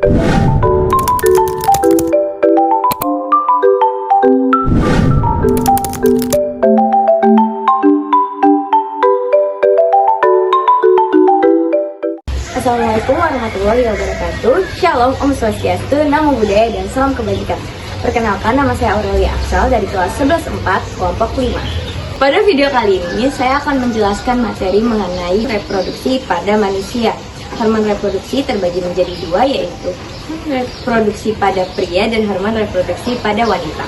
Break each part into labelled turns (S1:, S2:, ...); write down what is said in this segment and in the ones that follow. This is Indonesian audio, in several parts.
S1: Assalamualaikum warahmatullahi wabarakatuh. Shalom, Om Swastiastu, Namo Buddhaya, dan salam kebajikan. Perkenalkan, nama saya Aurelia Aksal dari kelas 11-4, kelompok 5. Pada video kali ini, saya akan menjelaskan materi mengenai reproduksi pada manusia. Hormon reproduksi terbagi menjadi dua, yaitu reproduksi pada pria dan hormon reproduksi pada wanita.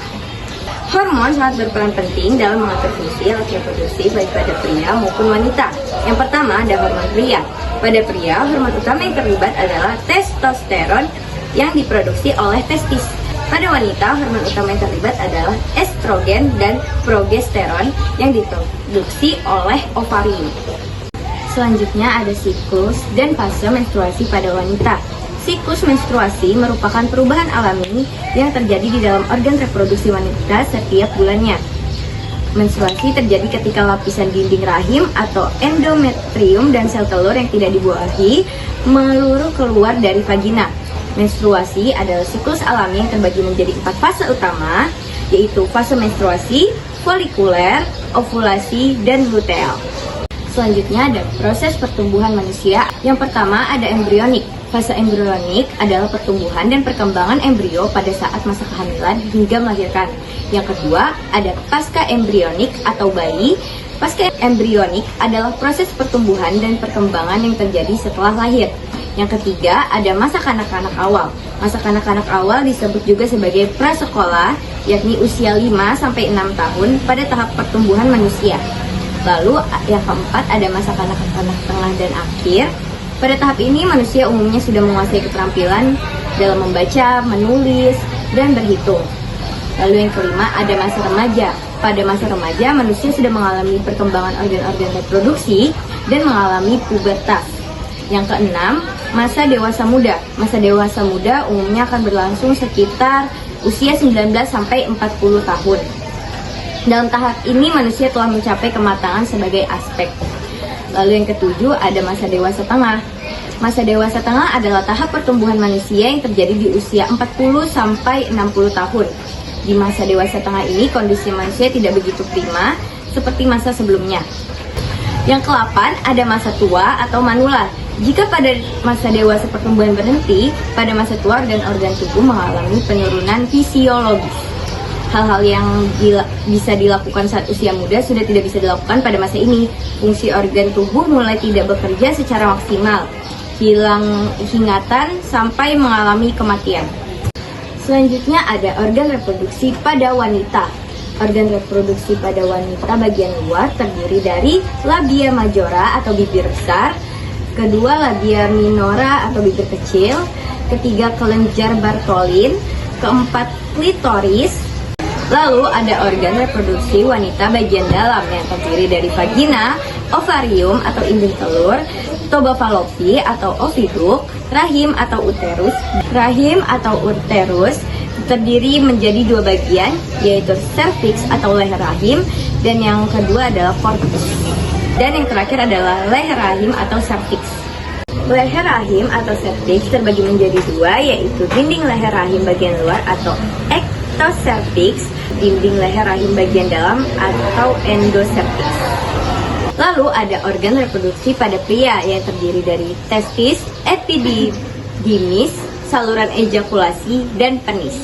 S1: Hormon sangat berperan penting dalam mengatur fungsi alat reproduksi baik pada pria maupun wanita. Yang pertama ada hormon pria. Pada pria, hormon utama yang terlibat adalah testosteron yang diproduksi oleh testis. Pada wanita, hormon utama yang terlibat adalah estrogen dan progesteron yang diproduksi oleh ovarium. Selanjutnya ada siklus dan fase menstruasi pada wanita. Siklus menstruasi merupakan perubahan alami yang terjadi di dalam organ reproduksi wanita setiap bulannya. Menstruasi terjadi ketika lapisan dinding rahim atau endometrium dan sel telur yang tidak dibuahi meluruh keluar dari vagina. Menstruasi adalah siklus alami yang terbagi menjadi 4 fase utama, yaitu fase menstruasi, folikuler, ovulasi, dan luteal. Selanjutnya ada proses pertumbuhan manusia. Yang pertama ada embrionik. Fase embrionik adalah pertumbuhan dan perkembangan embrio pada saat masa kehamilan hingga melahirkan. Yang kedua ada pasca embrionik atau bayi. Pasca embrionik adalah proses pertumbuhan dan perkembangan yang terjadi setelah lahir. Yang ketiga ada masa kanak-kanak awal. Masa kanak-kanak awal disebut juga sebagai prasekolah, yakni usia 5-6 tahun pada tahap pertumbuhan manusia. Lalu yang keempat ada masa kanak-kanak tengah dan akhir. Pada tahap ini manusia umumnya sudah menguasai keterampilan dalam membaca, menulis, dan berhitung. Lalu yang kelima ada masa remaja. Pada masa remaja manusia sudah mengalami perkembangan organ-organ reproduksi dan mengalami pubertas. Yang keenam, masa dewasa muda. Masa dewasa muda umumnya akan berlangsung sekitar usia 19-40 tahun. Dalam tahap ini manusia telah mencapai kematangan sebagai aspek. Lalu yang ketujuh ada masa dewasa tengah. Masa dewasa tengah adalah tahap pertumbuhan manusia yang terjadi di usia 40-60 tahun. Di masa dewasa tengah ini kondisi manusia tidak begitu prima seperti masa sebelumnya. Yang ke-8 ada masa tua atau manula. Jika pada masa dewasa pertumbuhan berhenti, pada masa tua organ-organ tubuh mengalami penurunan fisiologis. Hal-hal yang bisa dilakukan saat usia muda sudah tidak bisa dilakukan pada masa ini. Fungsi organ tubuh mulai tidak bekerja secara maksimal, hilang ingatan sampai mengalami kematian. Selanjutnya ada organ reproduksi pada wanita. Organ reproduksi pada wanita bagian luar terdiri dari labia majora atau bibir besar, kedua labia minora atau bibir kecil, ketiga kelenjar Bartholin, keempat klitoris. Lalu ada organ reproduksi wanita bagian dalam yang terdiri dari vagina, ovarium atau indung telur, tuba fallopi atau oviduk, rahim atau uterus. Rahim atau uterus terdiri menjadi dua bagian, yaitu cervix atau leher rahim, dan yang kedua adalah corpus. Dan yang terakhir adalah leher rahim atau cervix. Leher rahim atau cervix terbagi menjadi dua, yaitu dinding leher rahim bagian luar atau ectocervix, dinding leher rahim bagian dalam atau endocervix. Lalu ada organ reproduksi pada pria yang terdiri dari testis, epididymis, saluran ejakulasi, dan penis.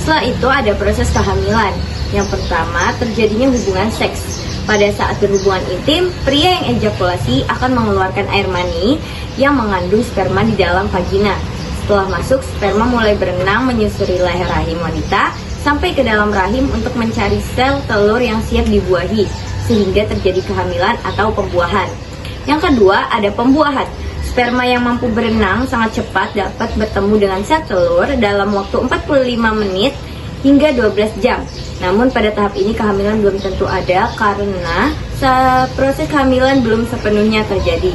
S1: Setelah itu ada proses kehamilan. Yang pertama terjadinya hubungan seks. Pada saat berhubungan intim, pria yang ejakulasi akan mengeluarkan air mani yang mengandung sperma di dalam vagina. Setelah masuk, sperma mulai berenang menyusuri leher rahim wanita sampai ke dalam rahim untuk mencari sel telur yang siap dibuahi, sehingga terjadi kehamilan atau pembuahan. Yang kedua ada pembuahan. Sperma yang mampu berenang sangat cepat dapat bertemu dengan sel telur dalam waktu 45 menit hingga 12 jam. Namun pada tahap ini kehamilan belum tentu ada karena proses kehamilan belum sepenuhnya terjadi.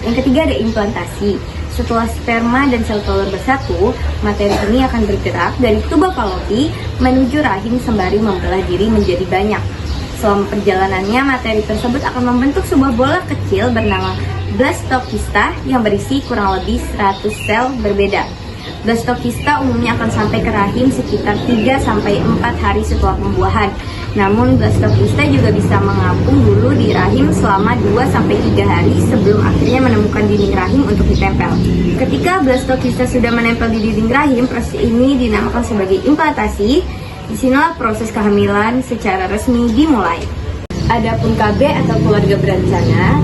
S1: Yang ketiga ada implantasi. Setelah sperma dan sel telur bersatu, materi ini akan bergerak dari tuba fallopi menuju rahim sembari membelah diri menjadi banyak. Selama perjalanannya, materi tersebut akan membentuk sebuah bola kecil bernama blastokista yang berisi kurang lebih 100 sel berbeda. Blastokista umumnya akan sampai ke rahim sekitar 3-4 hari setelah pembuahan. Namun blastokista juga bisa mengapung dulu di rahim selama 2-3 hari sebelum akhirnya menemukan dinding rahim untuk ditempel. Ketika blastokista sudah menempel di dinding rahim, proses ini dinamakan sebagai implantasi. Disinilah proses kehamilan secara resmi dimulai. Adapun KB atau keluarga berencana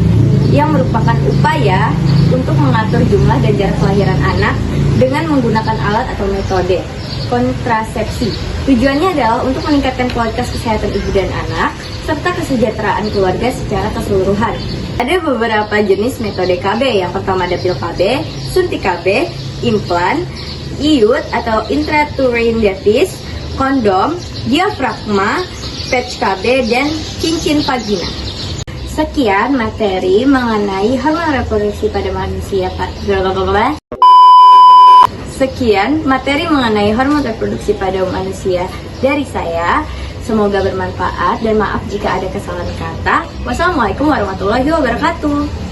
S1: yang merupakan upaya untuk mengatur jumlah dan jarak kelahiran anak dengan menggunakan alat atau metode kontrasepsi. Tujuannya adalah untuk meningkatkan kualitas kesehatan ibu dan anak serta kesejahteraan keluarga secara keseluruhan. Ada beberapa jenis metode KB. Yang pertama ada pil KB, suntik KB, implan, iud atau intrauterine kondom, diafragma, patch KB, dan cincin vagina. Sekian materi mengenai hormon reproduksi pada manusia. Sekian materi mengenai hormon reproduksi pada manusia dari saya. Semoga bermanfaat dan maaf jika ada kesalahan kata. Wassalamualaikum warahmatullahi wabarakatuh.